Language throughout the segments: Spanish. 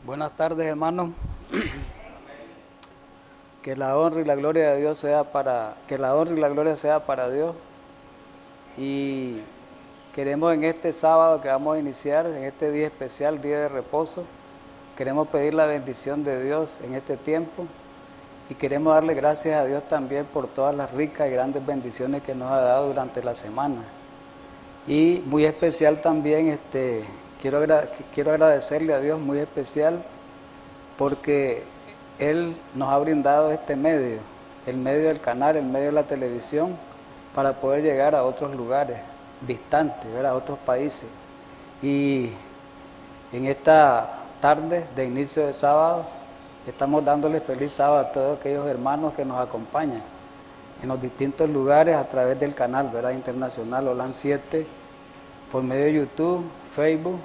Buenas tardes, hermanos. Que la honra y la gloria de Dios sea para Dios. Y queremos en este sábado que vamos a iniciar, en este día especial, día de reposo, queremos pedir la bendición de Dios en este tiempo y queremos darle gracias a Dios también por todas las ricas y grandes bendiciones que nos ha dado durante la semana. Y muy especial también, quiero agradecerle a Dios muy especial porque Él nos ha brindado este medio, el medio del canal, el medio de la televisión, para poder llegar a otros lugares distantes, a otros países. Y en esta tarde de inicio de sábado, estamos dándole feliz sábado a todos aquellos hermanos que nos acompañan en los distintos lugares a través del canal, internacional Holan 7, por medio de YouTube, Facebook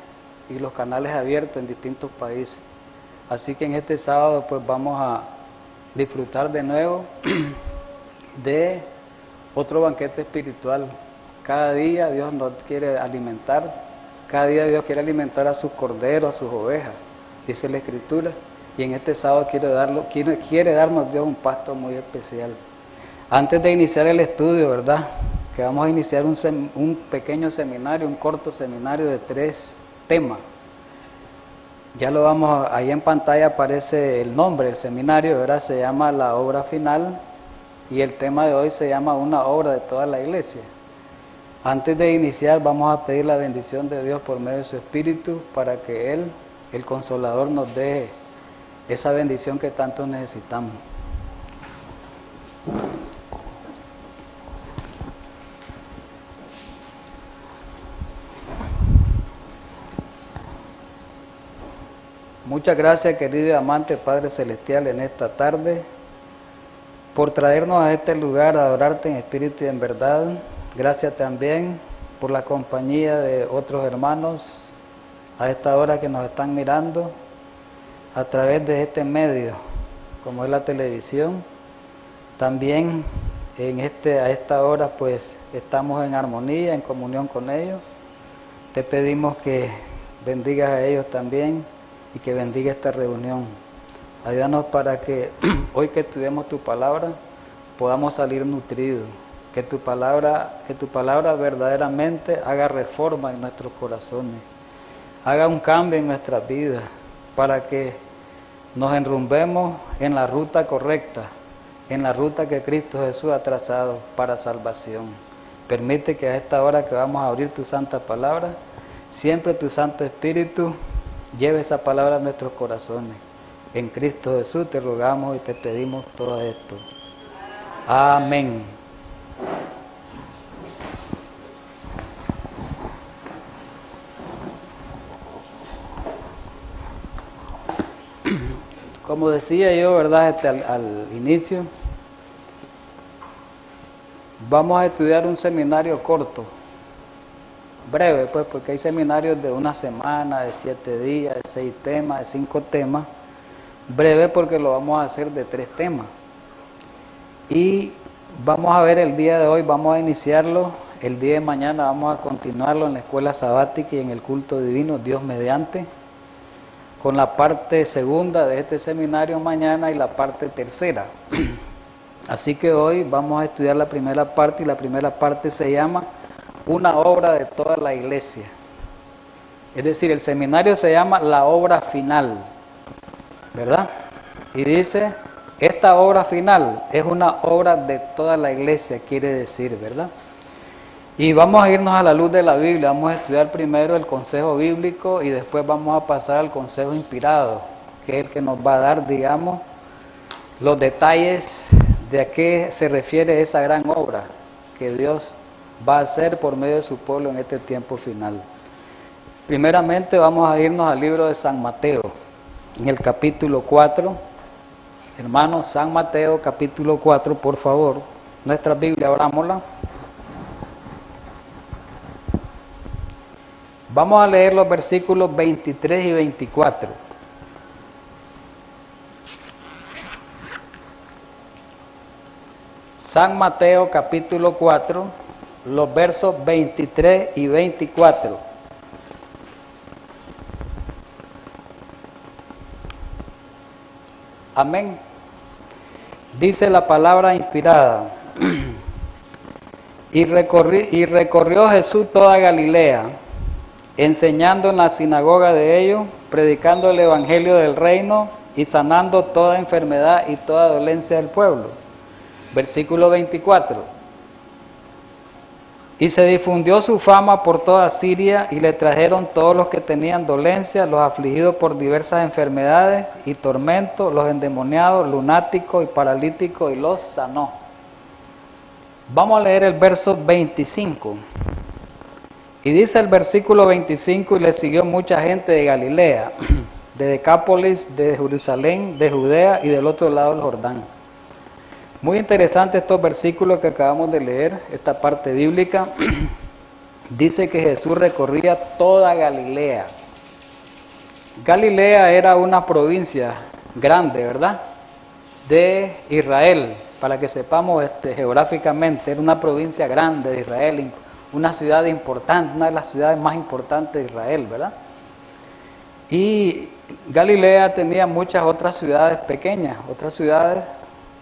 y los canales abiertos en distintos países. Así que en este sábado pues vamos a disfrutar de nuevo de otro banquete espiritual. Cada día Dios nos quiere alimentar, cada día Dios quiere alimentar a sus corderos, a sus ovejas, dice la Escritura, y en este sábado quiere darnos Dios un pasto muy especial. Antes de iniciar el estudio, ¿verdad?, que vamos a iniciar un pequeño seminario, un corto seminario de 3 temas. Ya lo ahí en pantalla aparece el nombre del seminario, ¿verdad? Se llama La Obra Final y el tema de hoy se llama Una obra de toda la iglesia. Antes de iniciar vamos a pedir la bendición de Dios por medio de su Espíritu para que Él, el Consolador, nos dé esa bendición que tanto necesitamos. Muchas gracias, querido y amante Padre Celestial, en esta tarde, por traernos a este lugar a adorarte en espíritu y en verdad. Gracias también por la compañía de otros hermanos a esta hora que nos están mirando a través de este medio, como es la televisión. También a esta hora pues estamos en armonía, en comunión con ellos. Te pedimos que bendigas a ellos también y que bendiga esta reunión. Ayúdanos para que hoy que estudiemos tu palabra podamos salir nutridos, que tu palabra verdaderamente haga reforma en nuestros corazones, haga un cambio en nuestras vidas, para que nos enrumbemos en la ruta correcta, en la ruta que Cristo Jesús ha trazado para salvación. Permite que a esta hora que vamos a abrir tu santa palabra, siempre tu Santo Espíritu lleve esa palabra a nuestros corazones. En Cristo Jesús te rogamos y te pedimos todo esto. Amén. Como decía yo, ¿verdad?, al inicio, vamos a estudiar un seminario corto, breve pues, porque hay seminarios de 1 semana, de 7 días, de 6 temas, de 5 temas. Breve porque lo vamos a hacer de 3 temas. Y vamos a ver el día de hoy, vamos a iniciarlo. El día de mañana vamos a continuarlo en la escuela sabática y en el culto divino, Dios mediante, con la parte segunda de este seminario mañana y la parte tercera. Así que hoy vamos a estudiar la primera parte, y la primera parte se llama Una obra de toda la iglesia. Es decir, el seminario se llama La Obra Final, ¿verdad? Y dice, esta obra final es una obra de toda la iglesia, quiere decir, ¿verdad? Y vamos a irnos a la luz de la Biblia, vamos a estudiar primero el consejo bíblico y después vamos a pasar al consejo inspirado, que es el que nos va a dar, digamos, los detalles de a qué se refiere esa gran obra que Dios va a hacer por medio de su pueblo en este tiempo final. Primeramente vamos a irnos al libro de San Mateo, en el capítulo 4. Hermanos, San Mateo capítulo 4, por favor, nuestra Biblia, abrámosla. Vamos a leer los versículos 23 y 24. San Mateo capítulo 4, los versos 23 y 24. Amén. Dice la palabra inspirada. Y recorrió Jesús toda Galilea, enseñando en la sinagoga de ellos, predicando el evangelio del reino y sanando toda enfermedad y toda dolencia del pueblo. Versículo 24. Y se difundió su fama por toda Siria, y le trajeron todos los que tenían dolencia, los afligidos por diversas enfermedades y tormentos, los endemoniados, lunáticos y paralíticos, y los sanó. Vamos a leer el verso 25. Y dice el versículo 25, y le siguió mucha gente de Galilea, de Decápolis, de Jerusalén, de Judea y del otro lado del Jordán. Muy interesante estos versículos que acabamos de leer, esta parte bíblica. Dice que Jesús recorría toda Galilea. Galilea era una provincia grande, ¿verdad?, de Israel. Para que sepamos geográficamente, era una provincia grande de Israel, una ciudad importante, una de las ciudades más importantes de Israel, ¿verdad? Y Galilea tenía muchas otras ciudades pequeñas, otras ciudades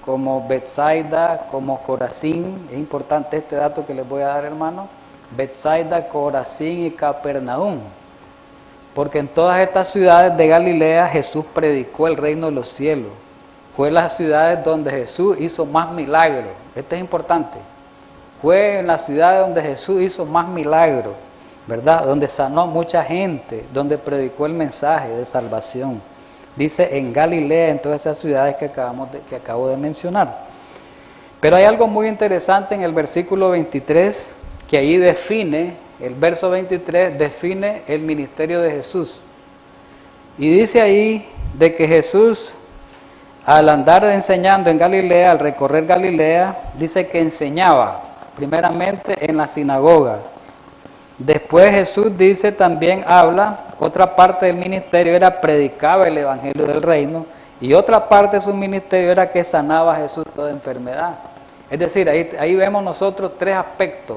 como Betsaida, como Corazín. Es importante este dato que les voy a dar, hermano. Betsaida, Corazín y Capernaum. Porque en todas estas ciudades de Galilea Jesús predicó el reino de los cielos. Fue las ciudades donde Jesús hizo más milagros. Esto es importante. Fue en las ciudades donde Jesús hizo más milagros, ¿verdad? Donde sanó mucha gente, donde predicó el mensaje de salvación. Dice en Galilea, en todas esas ciudades que acabo de mencionar. Pero hay algo muy interesante en el versículo 23, que ahí define, el verso 23 define el ministerio de Jesús. Y dice ahí de que Jesús, al andar enseñando en Galilea, al recorrer Galilea, dice que enseñaba primeramente en la sinagoga. Después Jesús dice, también habla, otra parte del ministerio era predicaba el evangelio del reino, y otra parte de su ministerio era que sanaba a Jesús toda enfermedad. Es decir, ahí vemos nosotros tres aspectos,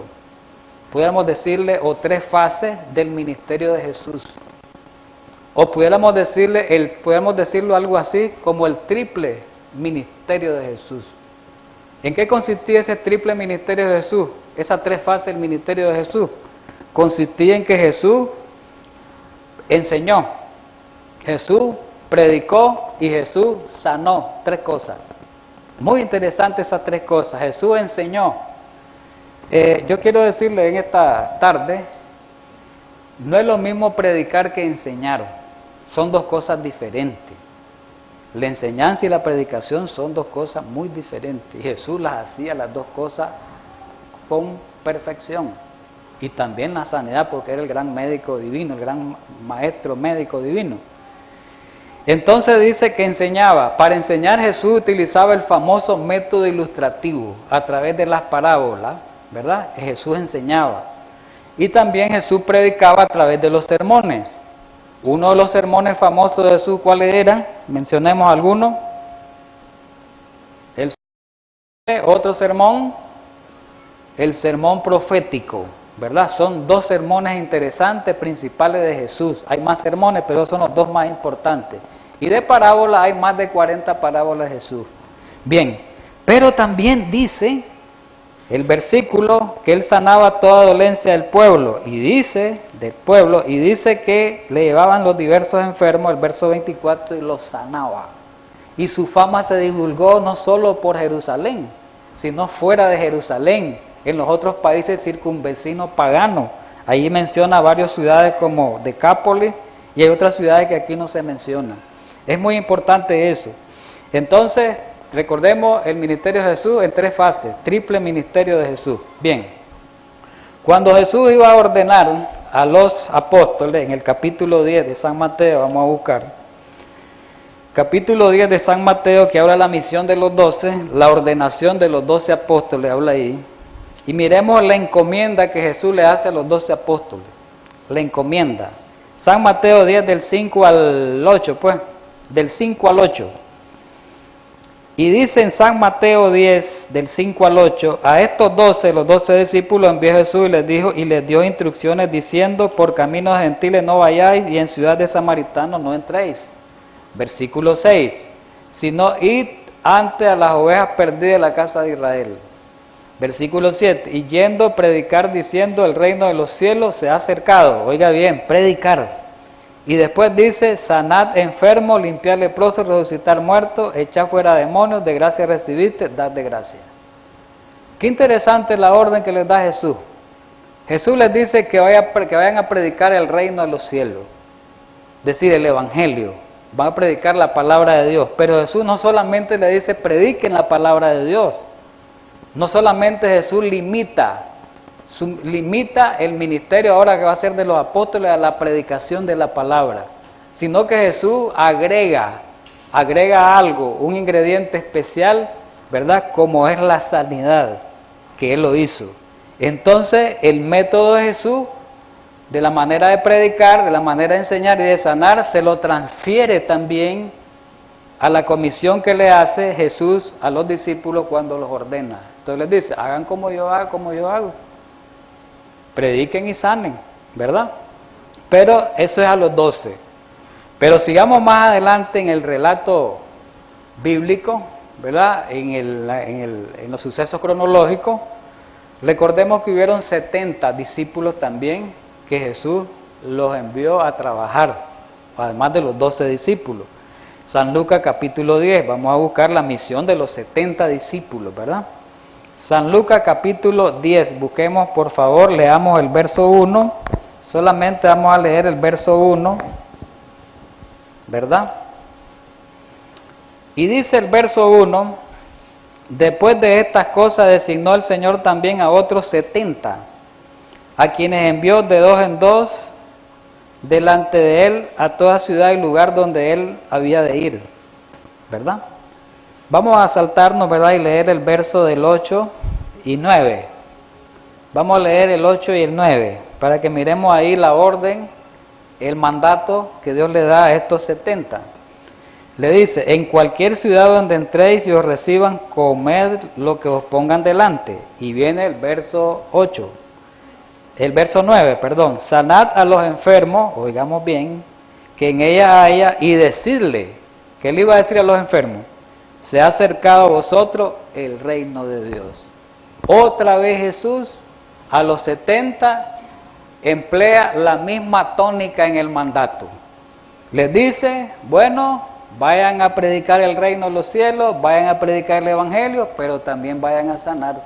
pudiéramos decirle, o tres fases del ministerio de Jesús. O pudiéramos decirlo algo así como el triple ministerio de Jesús. ¿En qué consistía ese triple ministerio de Jesús? Esas tres fases del ministerio de Jesús. Consistía en que Jesús enseñó, Jesús predicó y Jesús sanó. Tres cosas. Muy interesantes esas tres cosas. Jesús enseñó. Yo quiero decirle en esta tarde, no es lo mismo predicar que enseñar. Son dos cosas diferentes. La enseñanza y la predicación son dos cosas muy diferentes. Y Jesús las hacía las dos cosas con perfección. Y también la sanidad, porque era el gran médico divino, el gran maestro médico divino. Entonces dice que enseñaba. Para enseñar Jesús utilizaba el famoso método ilustrativo a través de las parábolas, ¿verdad? Jesús enseñaba. Y también Jesús predicaba a través de los sermones. Uno de los sermones famosos de Jesús, ¿cuáles eran? Mencionemos algunos. Otro sermón, el sermón profético, ¿verdad? Son dos sermones interesantes, principales de Jesús. Hay más sermones, pero son los dos más importantes. Y de parábolas hay más de 40 parábolas de Jesús. Bien, pero también dice el versículo que él sanaba toda dolencia del pueblo, y dice que le llevaban los diversos enfermos, el verso 24, y los sanaba. Y su fama se divulgó no solo por Jerusalén, sino fuera de Jerusalén, en los otros países circunvecinos paganos. Ahí menciona varias ciudades como Decápolis, y hay otras ciudades que aquí no se mencionan. Es muy importante eso. Entonces, recordemos el ministerio de Jesús en tres fases, triple ministerio de Jesús. Bien, cuando Jesús iba a ordenar a los apóstoles, en el capítulo 10 de San Mateo, vamos a buscar, capítulo 10 de San Mateo, que habla de la misión de los 12, la ordenación de los 12 apóstoles, habla ahí, y miremos la encomienda que Jesús le hace a los 12 apóstoles, la encomienda. San Mateo 10 del 5 al 8, pues, del 5 al 8. Y dice en San Mateo 10, del 5 al 8, a estos 12, los 12 discípulos envió Jesús y les dijo y les dio instrucciones diciendo, por caminos gentiles no vayáis y en ciudad de samaritanos no entréis. Versículo 6, sino id antes a las ovejas perdidas de la casa de Israel. Versículo 7, y yendo a predicar diciendo, el reino de los cielos se ha acercado. Oiga bien, predicar. Y después dice, sanad enfermos, limpiar leprosos, resucitar muertos, echar fuera demonios, de gracia recibiste, dad de gracia. Qué interesante la orden que les da Jesús. Jesús les dice que vayan a predicar el reino de los cielos, es decir, el evangelio. Van a predicar la palabra de Dios. Pero Jesús no solamente le dice prediquen la palabra de Dios. No solamente Jesús limita el ministerio ahora que va a ser de los apóstoles a la predicación de la palabra, sino que Jesús agrega algo, un ingrediente especial, ¿verdad? Como es la sanidad, que Él lo hizo. Entonces, el método de Jesús, de la manera de predicar, de la manera de enseñar y de sanar, se lo transfiere también a la comisión que le hace Jesús a los discípulos cuando los ordena. Entonces les dice, hagan como yo hago. Prediquen y sanen, ¿verdad? Pero eso es a los 12. Pero sigamos más adelante en el relato bíblico, ¿verdad? En los sucesos cronológicos. Recordemos que hubieron 70 discípulos también que Jesús los envió a trabajar, además de los 12 discípulos. San Lucas capítulo 10, vamos a buscar la misión de los 70 discípulos, ¿verdad? San Lucas capítulo 10, busquemos por favor, leamos el verso 1, solamente vamos a leer el verso 1, ¿verdad? Y dice el verso 1, después de estas cosas designó el Señor también a otros 70, a quienes envió de dos en dos delante de Él a toda ciudad y lugar donde Él había de ir, ¿verdad? Vamos a saltarnos, ¿verdad? Y leer el verso del 8 y 9. Vamos a leer el 8 y el 9, para que miremos ahí la orden, el mandato que Dios le da a estos 70. Le dice, en cualquier ciudad donde entréis y os reciban, comed lo que os pongan delante. Y viene el verso 8. El verso 9, perdón. Sanad a los enfermos, oigamos bien, que en ella haya, y decirle, ¿qué le iba a decir a los enfermos? Se ha acercado a vosotros el reino de Dios. Otra vez Jesús, a los 70, emplea la misma tónica en el mandato. Les dice, bueno, vayan a predicar el reino de los cielos, vayan a predicar el evangelio, pero también vayan a sanar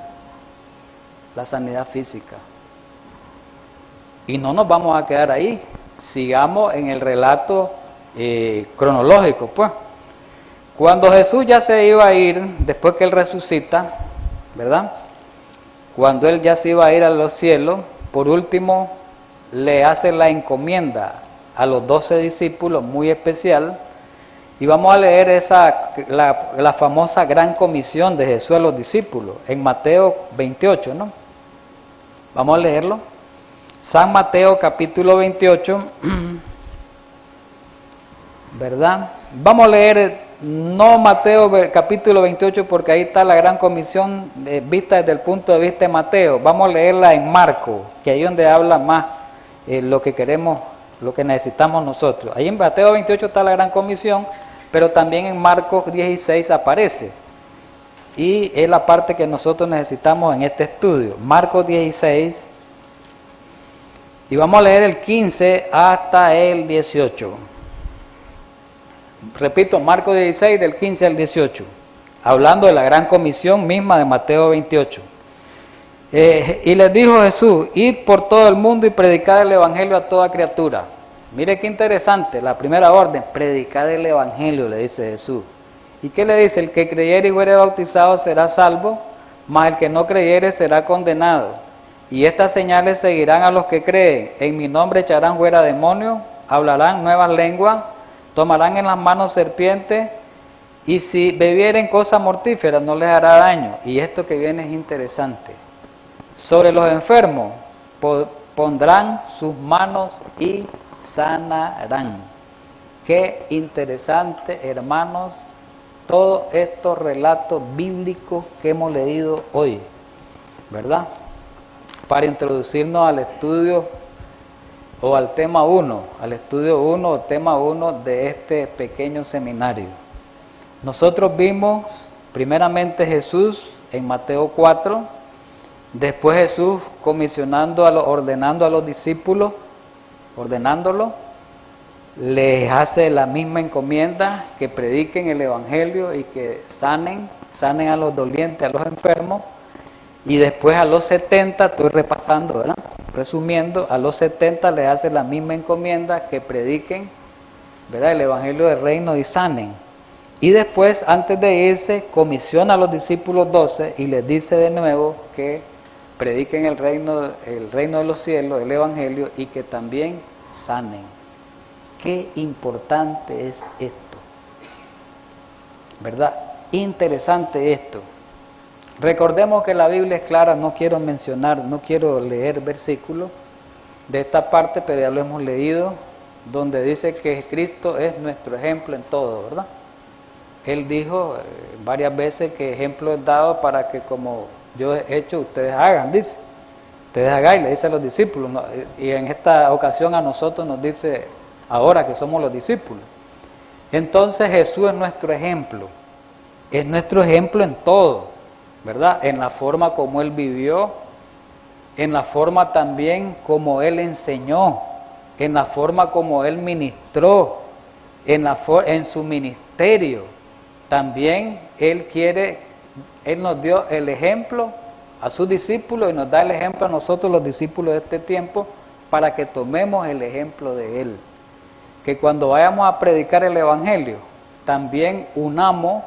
la sanidad física. Y no nos vamos a quedar ahí, sigamos en el relato cronológico, pues. Cuando Jesús ya se iba a ir, después que Él resucita, ¿verdad? Cuando Él ya se iba a ir a los cielos, por último, le hace la encomienda a los 12 discípulos, muy especial, y vamos a leer la famosa gran comisión de Jesús a los discípulos, en Mateo 28, ¿no? Vamos a leerlo. San Mateo capítulo 28, ¿verdad? Vamos a leer, no Mateo capítulo 28 porque ahí está la gran comisión vista desde el punto de vista de Mateo. Vamos a leerla en Marcos, que ahí es donde habla más lo que queremos, lo que necesitamos nosotros. Ahí en Mateo 28 está la gran comisión, pero también en Marcos 16 aparece. Y es la parte que nosotros necesitamos en este estudio. Marcos 16. Y vamos a leer el 15 hasta el 18. Repito, Marcos 16, del 15 al 18. Hablando de la gran comisión misma de Mateo 28. Y les dijo Jesús, id por todo el mundo y predicad el evangelio a toda criatura. Mire qué interesante, la primera orden, predicad el evangelio, le dice Jesús. ¿Y qué le dice? El que creyere y fuere bautizado será salvo, mas el que no creyere será condenado. Y estas señales seguirán a los que creen. En mi nombre echarán fuera demonios, hablarán nuevas lenguas, tomarán en las manos serpientes, y si bebieren cosas mortíferas no les hará daño. Y esto que viene es interesante. Sobre los enfermos pondrán sus manos y sanarán. Qué interesante, hermanos, todos estos relatos bíblicos que hemos leído hoy, ¿verdad? Para introducirnos al estudio o al estudio 1 o tema 1 de este pequeño seminario. Nosotros vimos primeramente Jesús en Mateo 4, después Jesús ordenando a los discípulos, ordenándolo, les hace la misma encomienda, que prediquen el Evangelio y que sanen a los dolientes, a los enfermos. Y después a los 70, estoy repasando, ¿verdad? Resumiendo, a los 70 les hace la misma encomienda, que prediquen, ¿verdad?, el Evangelio del Reino y sanen. Y después, antes de irse, comisiona a los discípulos 12 y les dice de nuevo que prediquen el reino de los cielos, el Evangelio, y que también sanen. Qué importante es esto, ¿verdad? Interesante esto. Recordemos que la Biblia es clara, no quiero leer versículos de esta parte, pero ya lo hemos leído, donde dice que Cristo es nuestro ejemplo en todo, ¿verdad? Él dijo varias veces que ejemplo es dado para que como yo he hecho, ustedes hagan, dice. Ustedes hagáis, le dice a los discípulos, ¿no? Y en esta ocasión a nosotros nos dice, ahora que somos los discípulos. Entonces Jesús es nuestro ejemplo en todo, ¿verdad? En la forma como Él vivió, en la forma también como Él enseñó, en la forma como Él ministró, en su ministerio. También Él nos dio el ejemplo a sus discípulos y nos da el ejemplo a nosotros, los discípulos de este tiempo, para que tomemos el ejemplo de Él. Que cuando vayamos a predicar el Evangelio, también unamos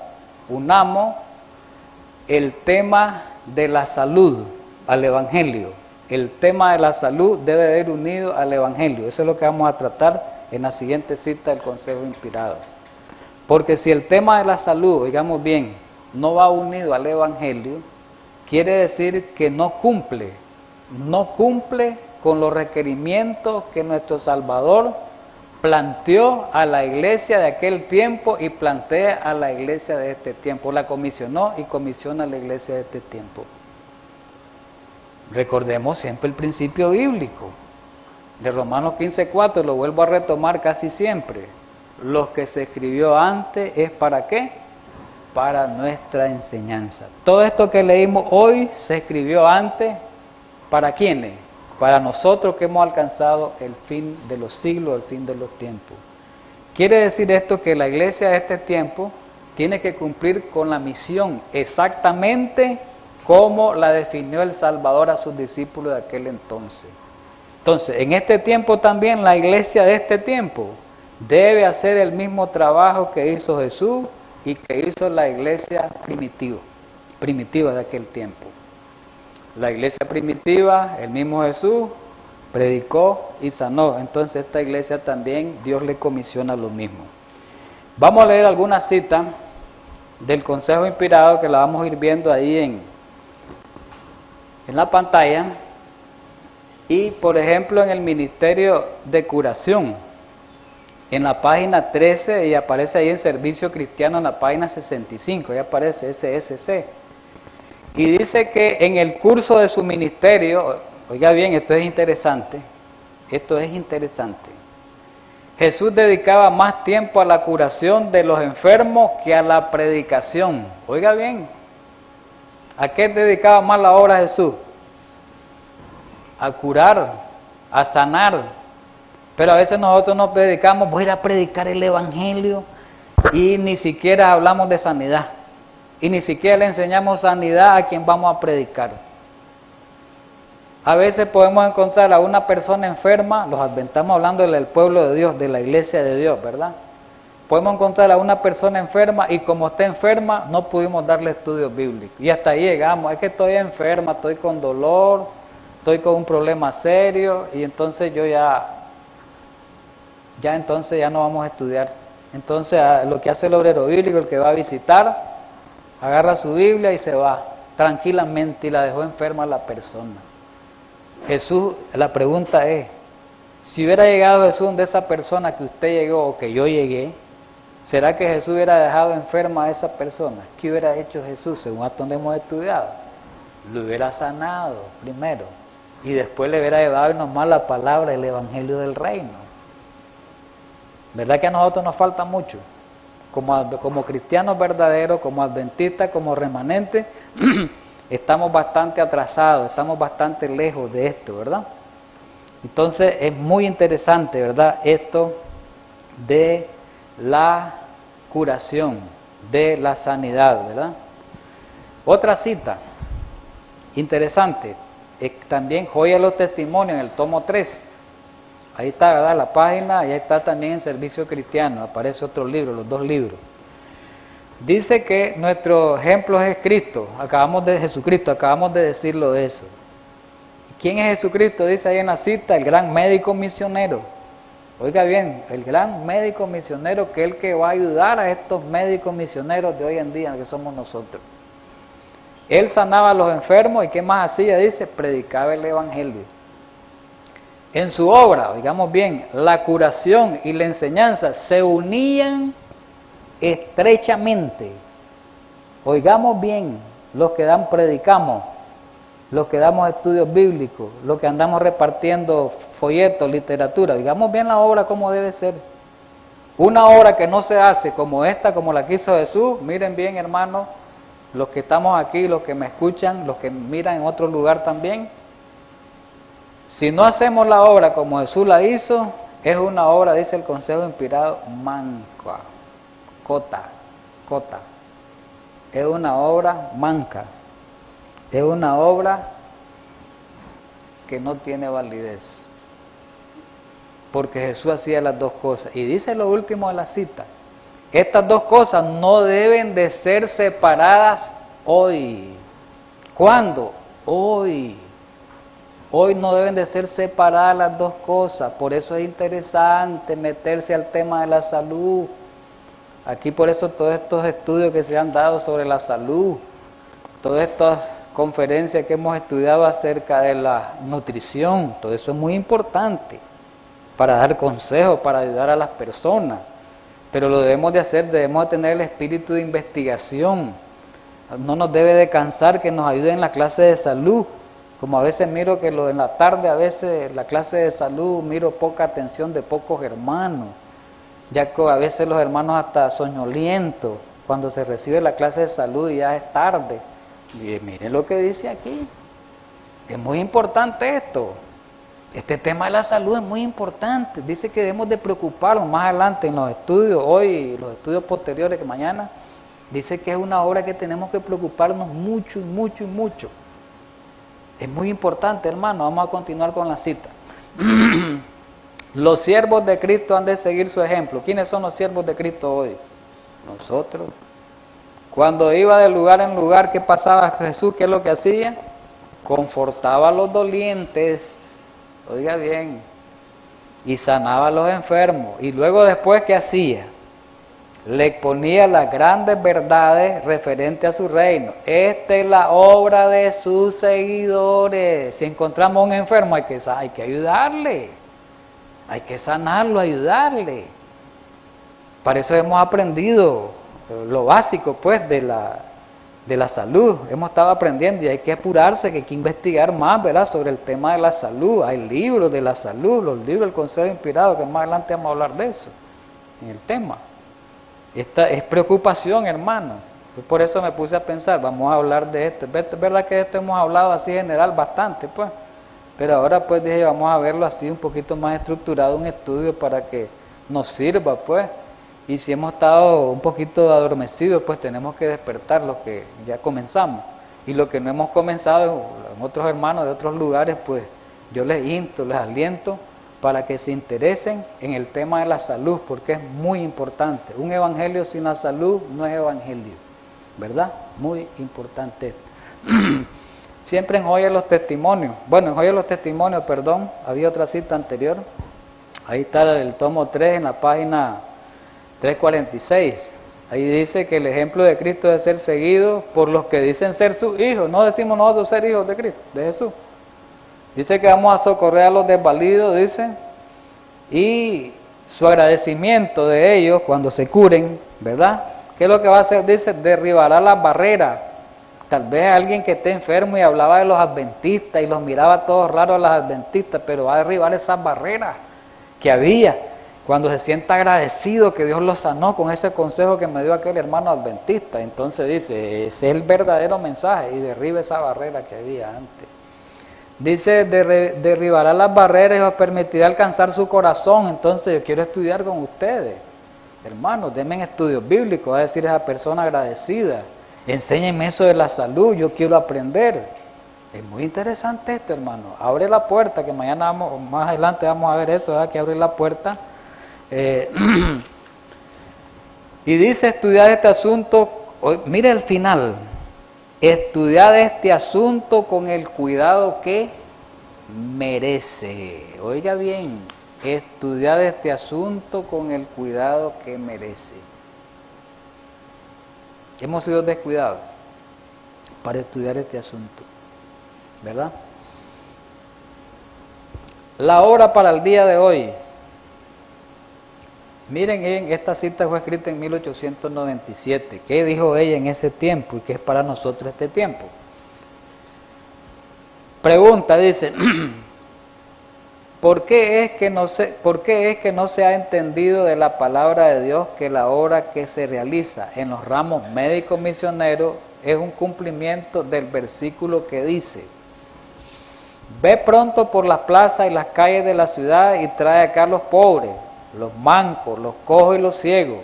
el tema de la salud al Evangelio. El tema de la salud debe de ir unido al Evangelio. Eso es lo que vamos a tratar en la siguiente cita del Consejo Inspirado. Porque si el tema de la salud, digamos bien, no va unido al Evangelio, quiere decir que no cumple con los requerimientos que nuestro Salvador planteó a la iglesia de aquel tiempo y plantea a la iglesia de este tiempo. La comisionó y comisiona a la iglesia de este tiempo. Recordemos siempre el principio bíblico de Romanos 15:4, lo vuelvo a retomar casi siempre. Lo que se escribió antes es ¿para qué? Para nuestra enseñanza. Todo esto que leímos hoy se escribió antes, ¿para quiénes? Para nosotros que hemos alcanzado el fin de los siglos, el fin de los tiempos. Quiere decir esto que la iglesia de este tiempo tiene que cumplir con la misión exactamente como la definió el Salvador a sus discípulos de aquel entonces. Entonces, en este tiempo también la iglesia de este tiempo debe hacer el mismo trabajo que hizo Jesús y que hizo la iglesia primitiva de aquel tiempo. La iglesia primitiva, el mismo Jesús, predicó y sanó. Entonces esta iglesia también, Dios le comisiona lo mismo. Vamos a leer alguna cita del Consejo Inspirado que la vamos a ir viendo ahí en la pantalla. Y por ejemplo en el Ministerio de Curación, en la página 13, y aparece ahí en Servicio Cristiano en la página 65, ahí aparece SSC. Y dice que en el curso de su ministerio, oiga bien, esto es interesante, Jesús dedicaba más tiempo a la curación de los enfermos que a la predicación. Oiga bien, ¿a qué dedicaba más la obra Jesús? A curar, a sanar. Pero a veces nosotros nos dedicamos, voy a ir a predicar el Evangelio y ni siquiera hablamos de sanidad. Y ni siquiera le enseñamos sanidad a quien vamos a predicar. A veces podemos encontrar a una persona enferma, estamos hablando del pueblo de Dios, de la iglesia de Dios, ¿verdad? Podemos encontrar a una persona enferma y como está enferma no pudimos darle estudios bíblicos. Y hasta ahí llegamos, es que estoy enferma, estoy con dolor, estoy con un problema serio y entonces entonces ya no vamos a estudiar. Entonces lo que hace el obrero bíblico, el que va a visitar, agarra su Biblia y se va tranquilamente y la dejó enferma a la persona. Jesús, la pregunta es, si hubiera llegado Jesús donde esa persona que usted llegó o que yo llegué, ¿será que Jesús hubiera dejado enferma a esa persona? ¿Qué hubiera hecho Jesús según hasta donde hemos estudiado? Lo hubiera sanado primero y después le hubiera llevado nomás la palabra del Evangelio del Reino. ¿Verdad que a nosotros nos falta mucho? como cristianos verdaderos, como adventistas, como remanentes, estamos bastante atrasados, estamos bastante lejos de esto, ¿verdad? Entonces es muy interesante, ¿verdad? Esto de la curación, de la sanidad, ¿verdad? Otra cita interesante, también Joya de los Testimonios, en el tomo 3. Ahí está, ¿verdad? La página, y ahí está también en Servicio Cristiano, aparece otro libro, los dos libros. Dice que nuestro ejemplo es Cristo, Jesucristo, acabamos de decirlo de eso. ¿Quién es Jesucristo? Dice ahí en la cita, el gran médico misionero. Oiga bien, el gran médico misionero, que es el que va a ayudar a estos médicos misioneros de hoy en día, que somos nosotros. Él sanaba a los enfermos, y ¿qué más hacía? Dice, predicaba el evangelio. En su obra, oigamos bien, la curación y la enseñanza se unían estrechamente. Oigamos bien, los que predicamos, los que damos estudios bíblicos, los que andamos repartiendo folletos, literatura, oigamos bien la obra como debe ser. Una obra que no se hace como esta, como la que hizo Jesús, miren bien, hermanos, los que estamos aquí, los que me escuchan, los que miran en otro lugar también, si no hacemos la obra como Jesús la hizo, es una obra, dice el Consejo Inspirado, manca, cota, es una obra manca, es una obra que no tiene validez, porque Jesús hacía las dos cosas, y dice lo último de la cita, estas dos cosas no deben de ser separadas hoy. ¿Cuándo? Hoy. Hoy no deben de ser separadas las dos cosas, por eso es interesante meterse al tema de la salud. Aquí por eso todos estos estudios que se han dado sobre la salud, todas estas conferencias que hemos estudiado acerca de la nutrición, todo eso es muy importante para dar consejos, para ayudar a las personas. Pero lo debemos de hacer, debemos de tener el espíritu de investigación. No nos debe de cansar que nos ayude en la clase de salud. Como a veces miro que en la tarde, a veces la clase de salud, miro poca atención de pocos hermanos. Ya que a veces los hermanos hasta soñolientos, cuando se recibe la clase de salud y ya es tarde. Y miren lo que dice aquí. Es muy importante esto. Este tema de la salud es muy importante. Dice que debemos de preocuparnos más adelante en los estudios, hoy, los estudios posteriores que mañana. Dice que es una obra que tenemos que preocuparnos mucho, mucho y mucho. Es muy importante, hermano. Vamos a continuar con la cita. Los siervos de Cristo han de seguir su ejemplo. ¿Quiénes son los siervos de Cristo hoy? Nosotros. Cuando iba de lugar en lugar, ¿qué pasaba Jesús? ¿Qué es lo que hacía? Confortaba a los dolientes. Oiga bien, y sanaba a los enfermos, y luego después, ¿qué hacía? Le exponía las grandes verdades referentes a su reino. Esta es la obra de sus seguidores. Si encontramos a un enfermo, hay que ayudarle, hay que sanarlo, ayudarle. Para eso hemos aprendido lo básico, pues, de la salud. Hemos estado aprendiendo y hay que apurarse, que hay que investigar más, ¿verdad?, sobre el tema de la salud. Hay libros de la salud, los libros del Consejo Inspirado, que más adelante vamos a hablar de eso, en el tema. Esta es preocupación, hermano. Por eso me puse a pensar, vamos a hablar de esto. Es verdad que de esto hemos hablado así general bastante, pues. Pero ahora pues dije, vamos a verlo así un poquito más estructurado, un estudio para que nos sirva, pues. Y si hemos estado un poquito adormecidos, pues tenemos que despertar los que ya comenzamos. Y los que no hemos comenzado, en otros hermanos de otros lugares, pues yo les insto, les aliento para que se interesen en el tema de la salud, porque es muy importante. Un evangelio sin la salud no es evangelio, ¿verdad? Muy importante esto. Siempre en Joya de los Testimonios, había otra cita anterior, ahí está el tomo 3 en la página 346, ahí dice que el ejemplo de Cristo debe ser seguido por los que dicen ser sus hijos. No decimos nosotros ser hijos de Cristo, de Jesús. Dice que vamos a socorrer a los desvalidos, dice, y su agradecimiento de ellos cuando se curen, ¿verdad? ¿Qué es lo que va a hacer? Dice, derribará las barreras. Tal vez alguien que esté enfermo y hablaba de los adventistas y los miraba todos raros a los adventistas, pero va a derribar esas barreras que había. cuando se sienta agradecido que Dios lo sanó con ese consejo que me dio aquel hermano adventista. Entonces dice, ese es el verdadero mensaje y derribe esa barrera que había antes. Dice, derribará las barreras y os permitirá alcanzar su corazón. Entonces yo quiero estudiar con ustedes. Hermanos, denme estudios bíblicos, va a decir esa persona agradecida. Enséñenme eso de la salud, yo quiero aprender. Es muy interesante esto, hermano. Abre la puerta, que mañana más adelante vamos a ver eso, ¿verdad? Que abre la puerta. Y dice, estudiad este asunto, mire el final, estudiad este asunto con el cuidado que merece. Oiga bien, estudiad este asunto con el cuidado que merece. Hemos sido descuidados para estudiar este asunto, ¿verdad? La hora para el día de hoy. Miren, esta cita fue escrita en 1897. ¿Qué dijo ella en ese tiempo y qué es para nosotros este tiempo? Pregunta, dice, ¿por qué es que no se ha entendido de la palabra de Dios que la obra que se realiza en los ramos médicos misioneros es un cumplimiento del versículo que dice: ve pronto por las plazas y las calles de la ciudad y trae acá a los pobres, los mancos, los cojos y los ciegos?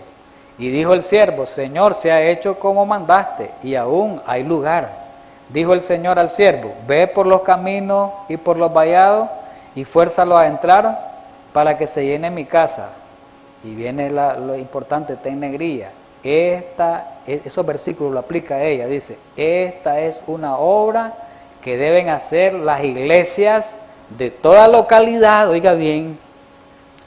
Y dijo el siervo: Señor, se ha hecho como mandaste, y aún hay lugar. Dijo el Señor al siervo: ve por los caminos y por los vallados y fuérzalo a entrar para que se llene mi casa. Y viene lo importante, está en negrilla. Esos versículos lo aplica a ella, dice: esta es una obra que deben hacer las iglesias de toda localidad. Oiga bien,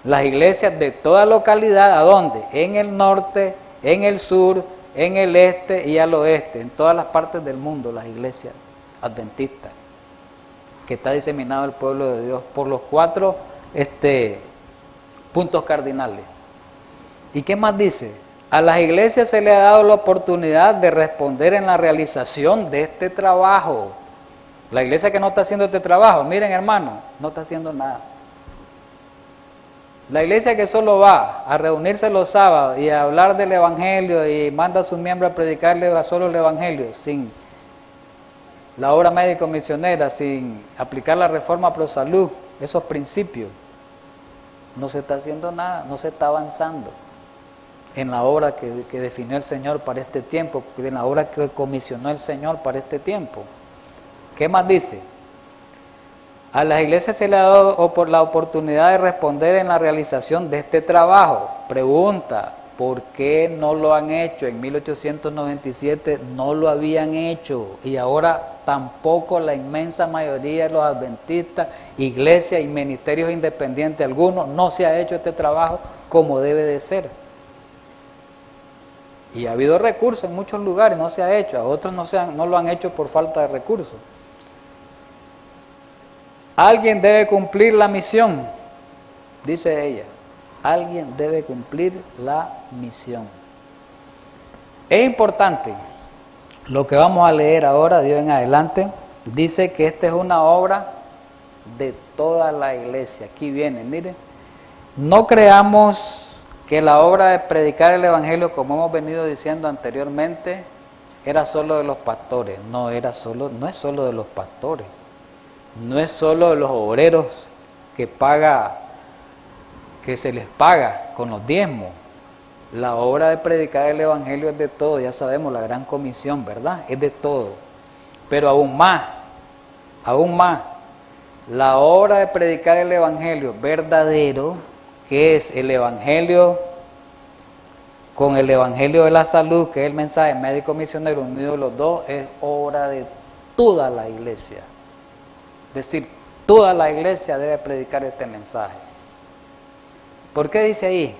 las iglesias de toda localidad, ¿a dónde? En el norte, en el sur, en el este y al oeste, en todas las partes del mundo, las iglesias adventistas, que está diseminado el pueblo de Dios por los 4 puntos cardinales. ¿Y qué más dice? A las iglesias se le ha dado la oportunidad de responder en la realización de este trabajo. La iglesia que no está haciendo este trabajo, miren hermano, no está haciendo nada. La iglesia que solo va a reunirse los sábados y a hablar del evangelio y manda a sus miembros a predicarle solo el evangelio, sin la obra médico misionera, sin aplicar la reforma pro salud, esos principios, no se está haciendo nada, no se está avanzando en la obra que definió el Señor para este tiempo, en la obra que comisionó el Señor para este tiempo. ¿Qué más dice? A las iglesias se le ha dado la oportunidad de responder en la realización de este trabajo. Pregunta, ¿por qué no lo han hecho? En 1897 no lo habían hecho y ahora tampoco la inmensa mayoría de los adventistas, iglesias y ministerios independientes algunos, no se ha hecho este trabajo como debe de ser. Y ha habido recursos en muchos lugares, no se ha hecho, a otros no lo han hecho por falta de recursos. Alguien debe cumplir la misión, dice ella. Alguien debe cumplir la misión. Es importante lo que vamos a leer ahora, de hoy en adelante. Dice que esta es una obra de toda la iglesia. Aquí viene, miren. No creamos que la obra de predicar el evangelio, como hemos venido diciendo anteriormente, era solo de los pastores. No es solo de los pastores. No es solo de los obreros que se les paga con los diezmos. La obra de predicar el evangelio es de todo, ya sabemos, la gran comisión, ¿verdad? Es de todo. Pero aún más, la obra de predicar el evangelio verdadero, que es el evangelio con el evangelio de la salud, que es el mensaje médico misionero unido los dos, es obra de toda la iglesia. Es decir, toda la iglesia debe predicar este mensaje. ¿Por qué dice ahí?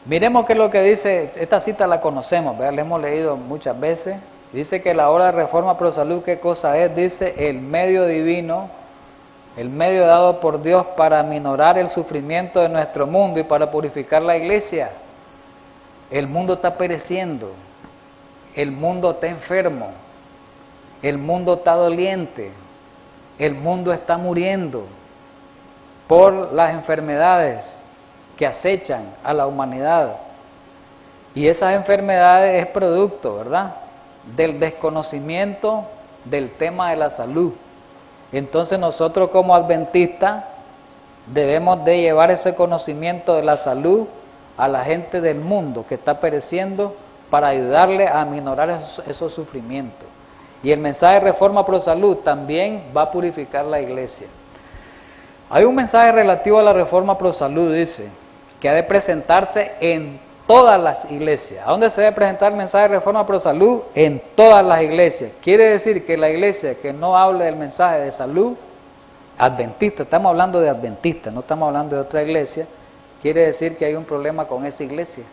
Miremos qué es lo que dice, esta cita la conocemos, ¿verdad? La hemos leído muchas veces. Dice que la obra de reforma pro salud, ¿qué cosa es? Dice, el medio divino, el medio dado por Dios para minorar el sufrimiento de nuestro mundo y para purificar la iglesia. El mundo está pereciendo, el mundo está enfermo, el mundo está doliente. El mundo está muriendo por las enfermedades que acechan a la humanidad. Y esas enfermedades es producto, ¿verdad?, del desconocimiento del tema de la salud. Entonces nosotros como adventistas debemos de llevar ese conocimiento de la salud a la gente del mundo que está pereciendo para ayudarle a aminorar esos sufrimientos. Y el mensaje de Reforma Pro Salud también va a purificar la iglesia. Hay un mensaje relativo a la Reforma Pro Salud, dice, que ha de presentarse en todas las iglesias. ¿A dónde se debe presentar el mensaje de Reforma Pro Salud? En todas las iglesias. Quiere decir que la iglesia que no hable del mensaje de salud, adventista, estamos hablando de adventista, no estamos hablando de otra iglesia, quiere decir que hay un problema con esa iglesia.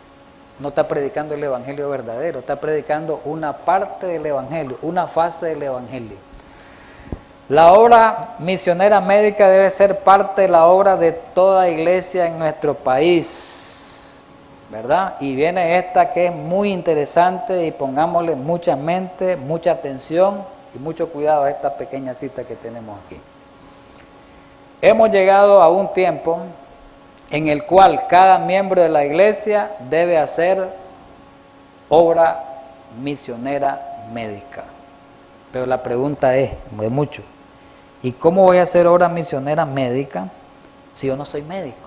No está predicando el evangelio verdadero, está predicando una parte del evangelio, una fase del evangelio. La obra misionera médica debe ser parte de la obra de toda iglesia en nuestro país, ¿verdad? Y viene esta que es muy interesante y pongámosle mucha mente, mucha atención y mucho cuidado a esta pequeña cita que tenemos aquí. Hemos llegado a un tiempo en el cual cada miembro de la iglesia debe hacer obra misionera médica. Pero la pregunta es, de mucho, ¿y cómo voy a hacer obra misionera médica si yo no soy médico?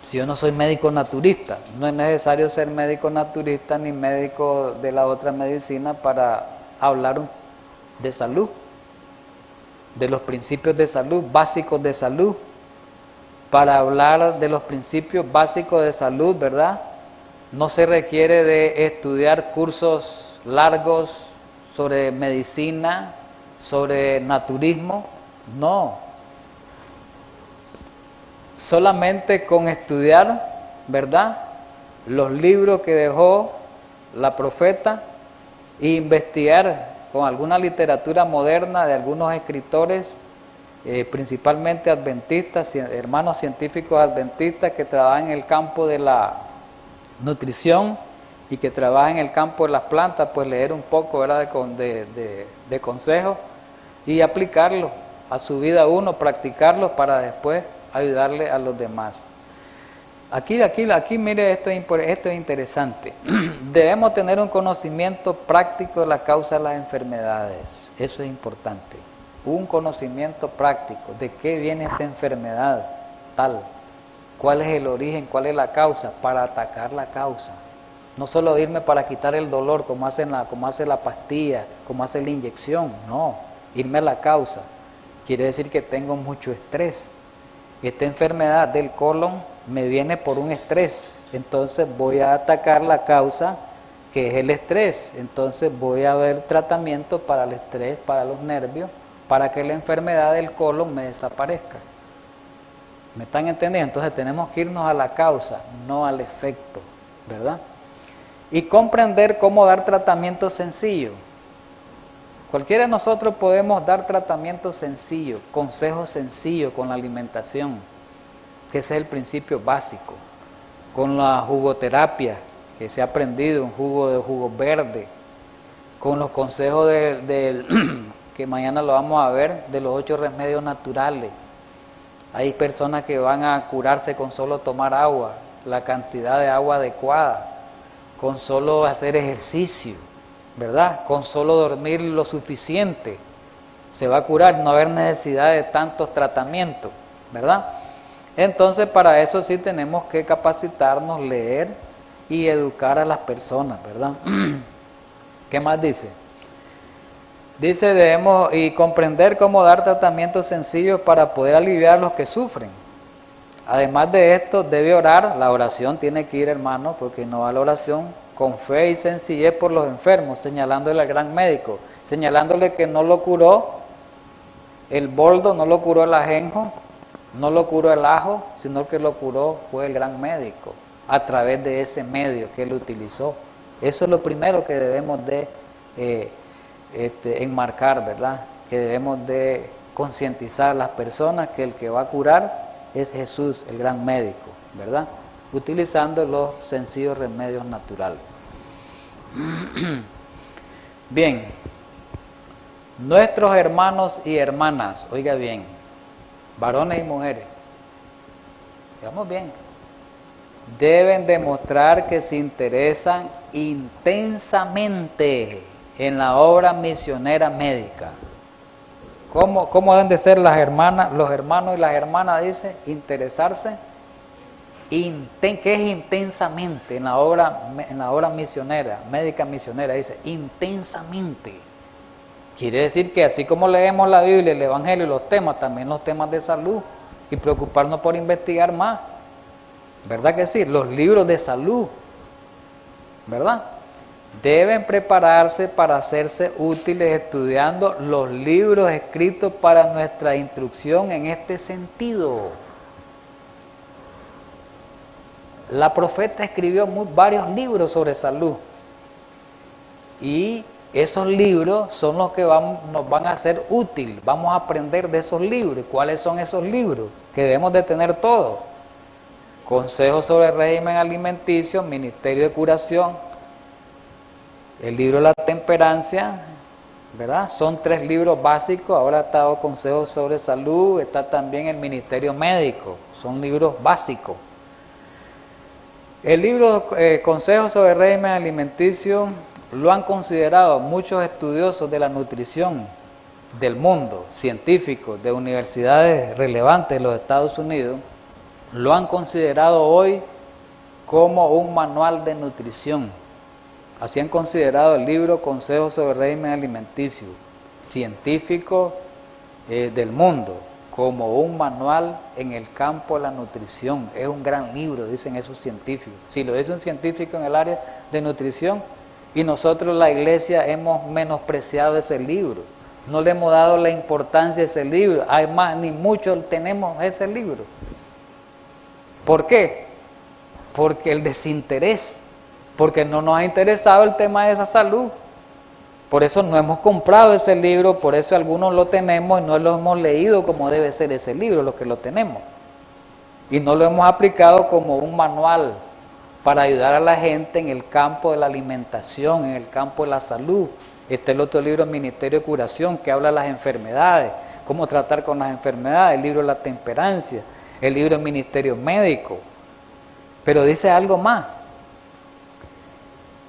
Si yo no soy médico naturista. No es necesario ser médico naturista ni médico de la otra medicina para hablar de salud, de los principios de salud, básicos de salud. Para hablar de los principios básicos de salud, ¿verdad? No se requiere de estudiar cursos largos sobre medicina, sobre naturismo, no. Solamente con estudiar, ¿verdad?, los libros que dejó la profeta e investigar con alguna literatura moderna de algunos escritores, principalmente adventistas, hermanos científicos adventistas que trabajan en el campo de la nutrición y que trabajan en el campo de las plantas, pues leer un poco, ¿verdad?, de consejos y aplicarlo a su vida uno, practicarlo para después ayudarle a los demás. Aquí mire, esto es interesante. Debemos tener un conocimiento práctico de la causa de las enfermedades, eso es importante. Un conocimiento práctico de qué viene esta enfermedad tal, cuál es el origen, cuál es la causa, para atacar la causa. No solo irme para quitar el dolor como hace la pastilla, como hace la inyección, no, irme a la causa. Quiere decir que tengo mucho estrés. Esta enfermedad del colon me viene por un estrés, entonces voy a atacar la causa que es el estrés. Entonces voy a ver tratamiento para el estrés, para los nervios, para que la enfermedad del colon me desaparezca. ¿Me están entendiendo? Entonces tenemos que irnos a la causa, no al efecto, ¿verdad? Y comprender cómo dar tratamiento sencillo. Cualquiera de nosotros podemos dar tratamiento sencillo, consejos sencillos con la alimentación, que ese es el principio básico. Con la jugoterapia, que se ha aprendido, un jugo verde, con los consejos que mañana lo vamos a ver, de los 8 remedios naturales. Hay personas que van a curarse con solo tomar agua, la cantidad de agua adecuada, con solo hacer ejercicio, ¿verdad? Con solo dormir lo suficiente, se va a curar, no haber necesidad de tantos tratamientos, ¿verdad? Entonces para eso sí tenemos que capacitarnos, leer y educar a las personas, ¿verdad? ¿Qué más dice? Dice, debemos comprender cómo dar tratamientos sencillos para poder aliviar a los que sufren. Además de esto, debe orar. La oración tiene que ir, hermano, porque no va la oración con fe y sencillez por los enfermos, señalándole al gran médico, señalándole que no lo curó el boldo, no lo curó el ajenjo, no lo curó el ajo, sino que lo curó fue el gran médico, a través de ese medio que él utilizó. Eso es lo primero que debemos de enmarcar, ¿verdad? Que debemos de concientizar a las personas que el que va a curar es Jesús, el gran médico, ¿verdad? Utilizando los sencillos remedios naturales. Bien, nuestros hermanos y hermanas, oiga bien, varones y mujeres, Digamos bien. Deben demostrar que se interesan intensamente en la obra misionera médica. ¿Cómo deben de ser las hermanas, los hermanos y las hermanas? Dice, interesarse. ¿Qué es intensamente en la obra misionera, médica misionera? Dice, intensamente. Quiere decir que así como leemos la Biblia, el Evangelio y los temas, también los temas de salud, y preocuparnos por investigar más. ¿Verdad que sí? Los libros de salud, ¿verdad? Deben prepararse para hacerse útiles estudiando los libros escritos para nuestra instrucción en este sentido. La profeta escribió varios libros sobre salud, y esos libros son los que nos van a ser útiles. Vamos a aprender de esos libros. ¿Cuáles son esos libros? Que debemos de tener todos. Consejos sobre el régimen alimenticio, Ministerio de Curación, el libro de la temperancia, ¿verdad? Son 3 libros básicos. Ahora está Consejos sobre Salud, está también el Ministerio Médico. Son libros básicos. El libro Consejos sobre el régimen alimenticio lo han considerado muchos estudiosos de la nutrición del mundo, científicos de universidades relevantes de los Estados Unidos, lo han considerado hoy como un manual de nutrición. Así han considerado el libro Consejos sobre el régimen alimenticio, científico del mundo, como un manual en el campo de la nutrición. Es un gran libro, dicen esos científicos. Si lo dice un científico en el área de nutrición, y nosotros la iglesia hemos menospreciado ese libro, no le hemos dado la importancia a ese libro, además ni muchos tenemos ese libro. ¿Por qué? Porque el desinterés, porque no nos ha interesado el tema de esa salud. Por eso no hemos comprado ese libro, por eso algunos lo tenemos y no lo hemos leído como debe ser ese libro, los que lo tenemos. Y no lo hemos aplicado como un manual para ayudar a la gente en el campo de la alimentación, en el campo de la salud. Este es el otro libro, Ministerio de Curación, que habla de las enfermedades, cómo tratar con las enfermedades, el libro de la temperancia, el libro del Ministerio Médico. Pero dice algo más.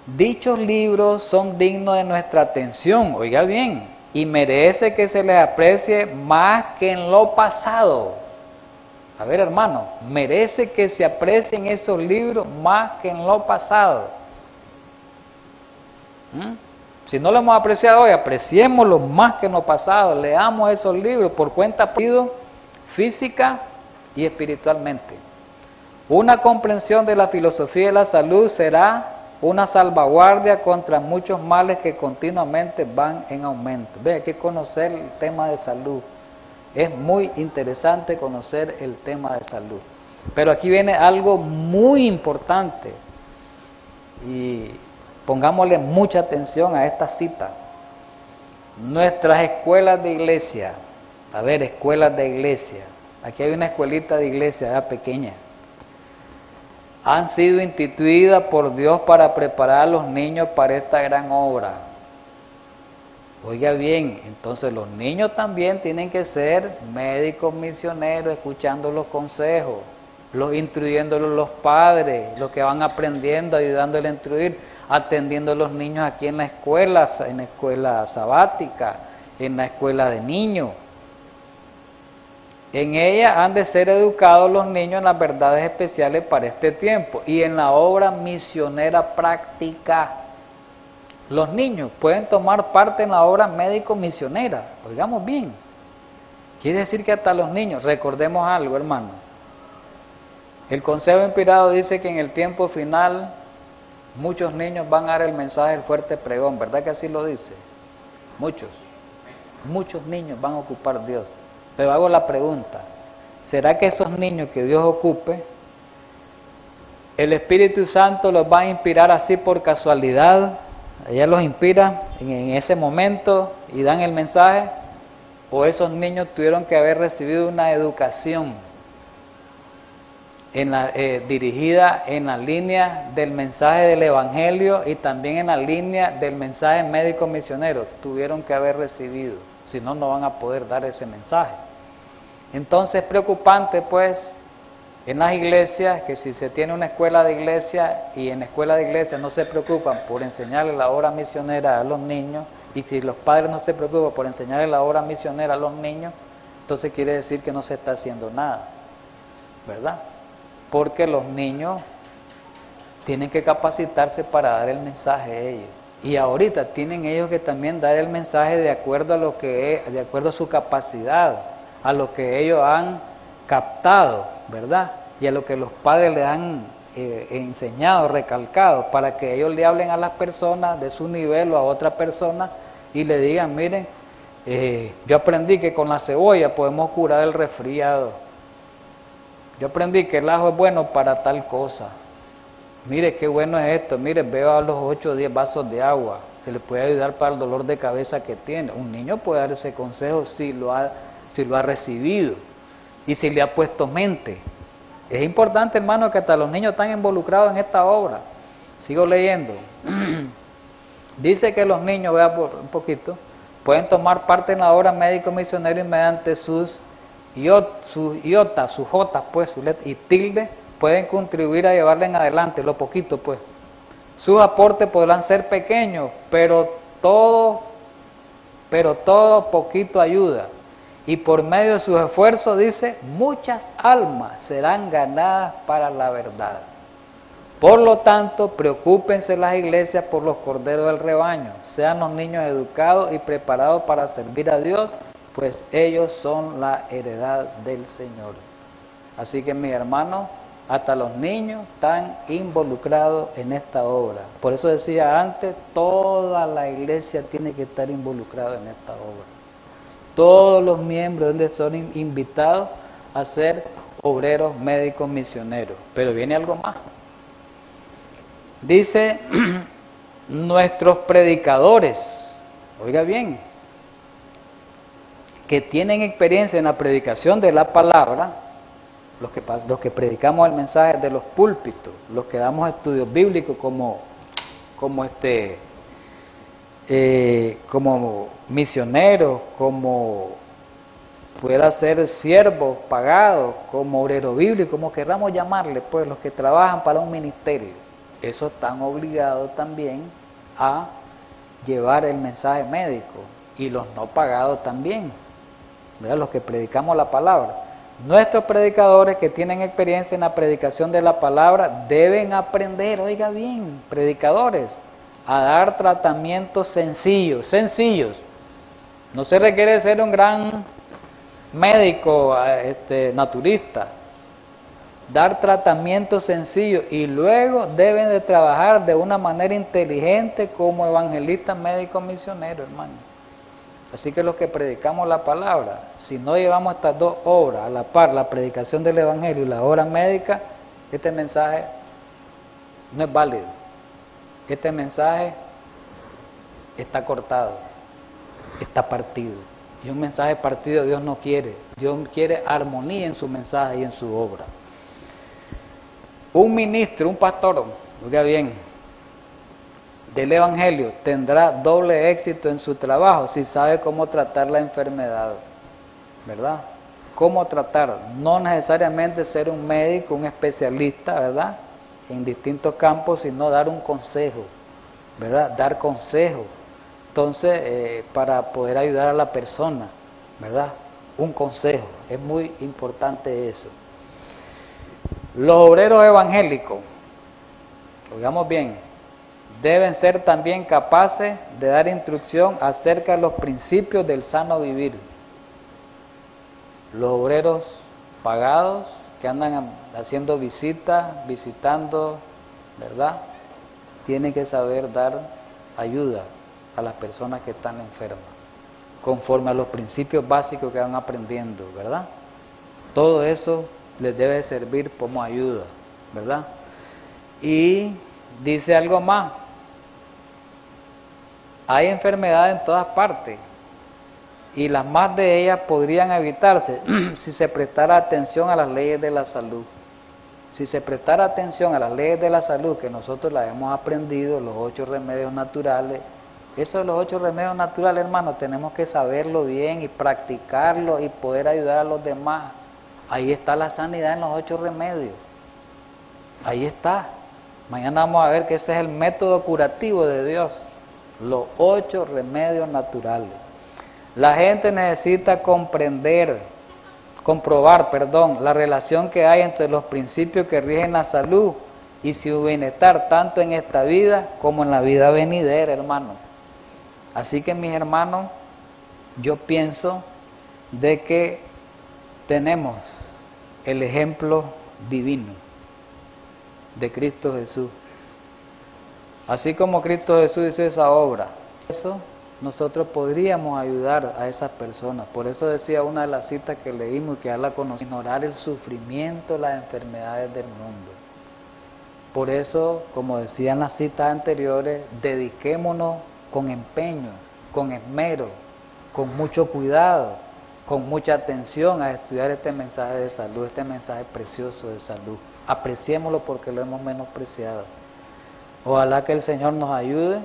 Dichos libros son dignos de nuestra atención, oiga bien, y merece que se les aprecie más que en lo pasado. A ver, hermano, merece que se aprecien esos libros más que en lo pasado. Si no lo hemos apreciado hoy, apreciémoslo más que en lo pasado. Leamos esos libros por cuenta propia, física y espiritualmente. Una comprensión de la filosofía de la salud será una salvaguardia contra muchos males que continuamente van en aumento. Ve, hay que conocer el tema de salud. Es muy interesante conocer el tema de salud. Pero aquí viene algo muy importante. Y pongámosle mucha atención a esta cita. Nuestras escuelas de iglesia. A ver, escuelas de iglesia. Aquí hay una escuelita de iglesia ya pequeña. Han sido instituidas por Dios para preparar a los niños para esta gran obra. Oiga bien, entonces los niños también tienen que ser médicos misioneros, escuchando los consejos, instruyéndolos los padres, los que van aprendiendo, ayudándoles a instruir, atendiendo a los niños aquí en la escuela sabática, en la escuela de niños. En ella han de ser educados los niños en las verdades especiales para este tiempo y en la obra misionera práctica. Los niños pueden tomar parte en la obra médico-misionera, oigamos bien. Quiere decir que hasta los niños, recordemos algo, hermano. El Consejo Inspirado dice que en el tiempo final muchos niños van a dar el mensaje del fuerte pregón, ¿verdad que así lo dice? Muchos niños van a ocupar Dios. Pero hago la pregunta, ¿será que esos niños que Dios ocupe, el Espíritu Santo los va a inspirar así por casualidad? Ella los inspira en ese momento y dan el mensaje, o esos niños tuvieron que haber recibido una educación dirigida en la línea del mensaje del Evangelio y también en la línea del mensaje médico misionero. Tuvieron que haber recibido, si no, no van a poder dar ese mensaje. Entonces es preocupante pues en las iglesias, que si se tiene una escuela de iglesia y en la escuela de iglesia no se preocupan por enseñarle la obra misionera a los niños, y si los padres no se preocupan por enseñarle la obra misionera a los niños, entonces quiere decir que no se está haciendo nada, ¿verdad? Porque los niños tienen que capacitarse para dar el mensaje a ellos. Y ahorita tienen ellos que también dar el mensaje de acuerdo a lo que es, de acuerdo a su capacidad, a lo que ellos han captado, ¿verdad? Y a lo que los padres le han enseñado, recalcado, para que ellos le hablen a las personas de su nivel o a otra persona y le digan, miren, yo aprendí que con la cebolla podemos curar el resfriado. Yo aprendí que el ajo es bueno para tal cosa. Mire qué bueno es esto, mire, veo a los 8 o 10 vasos de agua, se le puede ayudar para el dolor de cabeza que tiene. Un niño puede dar ese consejo si lo ha recibido y si le ha puesto mente. Es importante, hermano, que hasta los niños están involucrados en esta obra. Sigo leyendo. Dice que los niños, vea por un poquito, pueden tomar parte en la obra médico misionero y mediante sus jotas, pues, sus letras y tilde, pueden contribuir a llevarla en adelante, lo poquito, pues. Sus aportes podrán ser pequeños, pero todo poquito ayuda. Y por medio de sus esfuerzos, dice, muchas almas serán ganadas para la verdad. Por lo tanto, preocúpense las iglesias por los corderos del rebaño. Sean los niños educados y preparados para servir a Dios, pues ellos son la heredad del Señor. Así que, mis hermanos, hasta los niños están involucrados en esta obra. Por eso decía antes, toda la iglesia tiene que estar involucrada en esta obra. Todos los miembros son invitados a ser obreros médicos misioneros. Pero viene algo más. Dice, nuestros predicadores, oiga bien, que tienen experiencia en la predicación de la palabra, los que predicamos el mensaje de los púlpitos, los que damos estudios bíblicos como misioneros, como pudiera ser siervos pagados, como obrero bíblico, como queramos llamarle, pues los que trabajan para un ministerio, esos están obligados también a llevar el mensaje médico, y los no pagados también, ¿verdad? Los que predicamos la palabra. Nuestros predicadores que tienen experiencia en la predicación de la palabra deben aprender, oiga bien, predicadores, a dar tratamientos sencillos. No se requiere ser un gran médico naturista. Dar tratamientos sencillos y luego deben de trabajar de una manera inteligente como evangelistas médicos misioneros, hermano. Así que los que predicamos la palabra, si no llevamos estas dos obras a la par, la predicación del evangelio y la obra médica, este mensaje no es válido. Este mensaje está cortado, está partido. Y un mensaje partido Dios no quiere. Dios quiere armonía en su mensaje y en su obra. Un ministro, un pastor, oiga bien, del evangelio tendrá doble éxito en su trabajo si sabe cómo tratar la enfermedad, ¿verdad? Cómo tratar, no necesariamente ser un médico, un especialista, ¿verdad? En distintos campos, sino dar un consejo, ¿verdad? Dar consejo. Entonces, para poder ayudar a la persona, ¿verdad? Un consejo, es muy importante eso. Los obreros evangélicos, oigamos bien, deben ser también capaces de dar instrucción acerca de los principios del sano vivir. Los obreros pagados que andan haciendo visitas, visitando, ¿verdad? Tienen que saber dar ayuda a las personas que están enfermas, conforme a los principios básicos que van aprendiendo, ¿verdad? Todo eso les debe servir como ayuda, ¿verdad? Y dice algo más. Hay enfermedades en todas partes y las más de ellas podrían evitarse si se prestara atención a las leyes de la salud. Si se prestara atención a las leyes de la salud que nosotros las hemos aprendido, los 8 remedios naturales, eso de los 8 remedios naturales, hermanos, tenemos que saberlo bien y practicarlo y poder ayudar a los demás Ahí está la sanidad en los 8 remedios. Ahí está. Mañana vamos a ver que ese es el método curativo de Dios. Los 8 remedios naturales. La gente necesita comprobar, la relación que hay entre los principios que rigen la salud y su bienestar, tanto en esta vida como en la vida venidera, hermano. Así que, mis hermanos, yo pienso de que tenemos el ejemplo divino de Cristo Jesús. Así como Cristo Jesús hizo esa obra, eso nosotros podríamos ayudar a esas personas. Por eso decía una de las citas que leímos y que ya la conocimos: ignorar el sufrimiento, las enfermedades del mundo. Por eso, como decían las citas anteriores, dediquémonos con empeño, con esmero, con mucho cuidado, con mucha atención a estudiar este mensaje de salud, este mensaje precioso de salud. Apreciémoslo porque lo hemos menospreciado. Ojalá que el Señor nos ayude.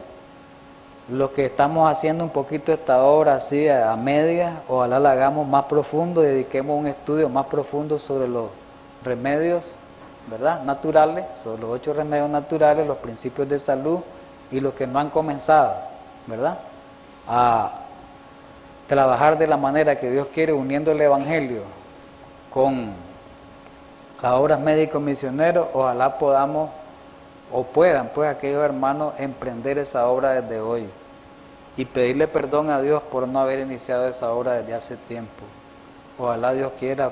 Lo que estamos haciendo un poquito esta obra así a media, ojalá la hagamos más profundo, dediquemos un estudio más profundo sobre los remedios, ¿verdad?, naturales, sobre los 8 remedios naturales, los principios de salud, y los que no han comenzado, ¿verdad?, a trabajar de la manera que Dios quiere, uniendo el Evangelio con las obras médicos misioneros. Ojalá podamos o puedan pues aquellos hermanos emprender esa obra desde hoy y pedirle perdón a Dios por no haber iniciado esa obra desde hace tiempo. Ojalá Dios quiera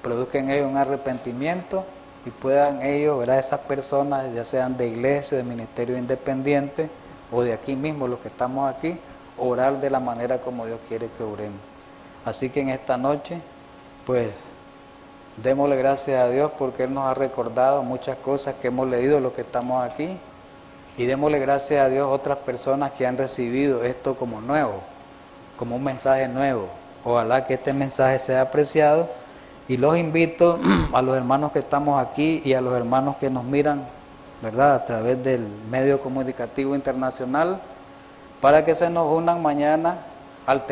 produzca en ellos un arrepentimiento y puedan ellos, ¿verdad?, esas personas, ya sean de iglesia, de ministerio independiente o de aquí mismo los que estamos aquí, orar de la manera como Dios quiere que oremos. Así que en esta noche pues démosle gracias a Dios porque Él nos ha recordado muchas cosas que hemos leído los que estamos aquí, y démosle gracias a Dios a otras personas que han recibido esto como nuevo, como un mensaje nuevo. Ojalá que este mensaje sea apreciado, y los invito a los hermanos que estamos aquí y a los hermanos que nos miran, ¿verdad?, a través del medio comunicativo internacional, para que se nos unan mañana al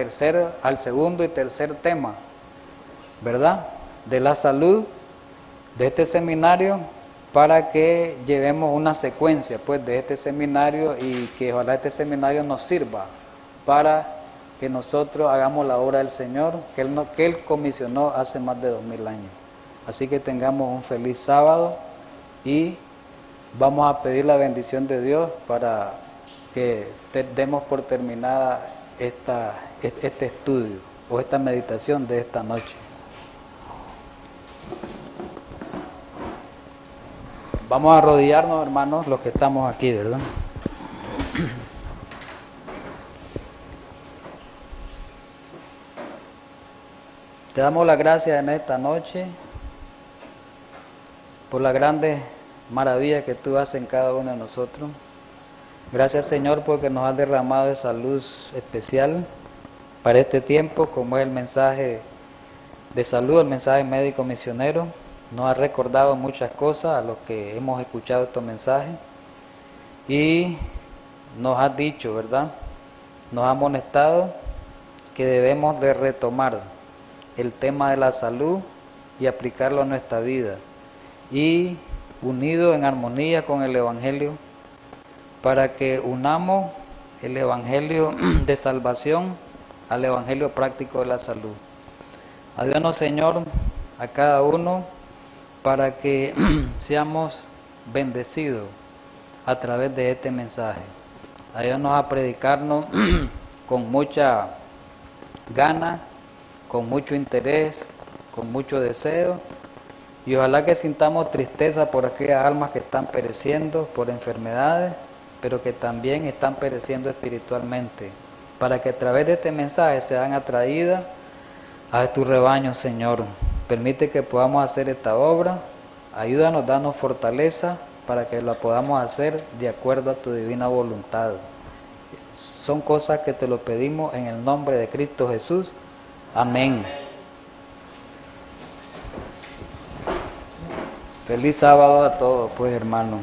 segundo y tercer tema, ¿verdad?, de la salud de este seminario, para que llevemos una secuencia pues de este seminario, y que ojalá este seminario nos sirva para que nosotros hagamos la obra del Señor que Él comisionó hace más de 2000 años. Así que tengamos un feliz sábado y vamos a pedir la bendición de Dios para que demos por terminada este estudio o esta meditación de esta noche. Vamos a arrodillarnos, hermanos, los que estamos aquí, ¿verdad? Te damos las gracias en esta noche por las grandes maravillas que tú haces en cada uno de nosotros. Gracias, Señor, porque nos has derramado esa luz especial para este tiempo, como es el mensaje de salud, el mensaje médico misionero. Nos has recordado muchas cosas a los que hemos escuchado estos mensajes, y nos has dicho, ¿verdad?, nos has amonestado que debemos de retomar el tema de la salud y aplicarlo a nuestra vida, y unido en armonía con el Evangelio, para que unamos el Evangelio de salvación al Evangelio práctico de la salud. Ayúdanos, Señor, a cada uno para que seamos bendecidos a través de este mensaje. Ayúdanos a predicarnos con mucha gana, con mucho interés, con mucho deseo, y ojalá que sintamos tristeza por aquellas almas que están pereciendo por enfermedades, pero que también están pereciendo espiritualmente, para que a través de este mensaje sean atraídas a tu rebaño, Señor. Permite que podamos hacer esta obra, ayúdanos, danos fortaleza para que la podamos hacer de acuerdo a tu divina voluntad. Son cosas que te lo pedimos en el nombre de Cristo Jesús. Amén. Feliz sábado a todos, pues, hermanos.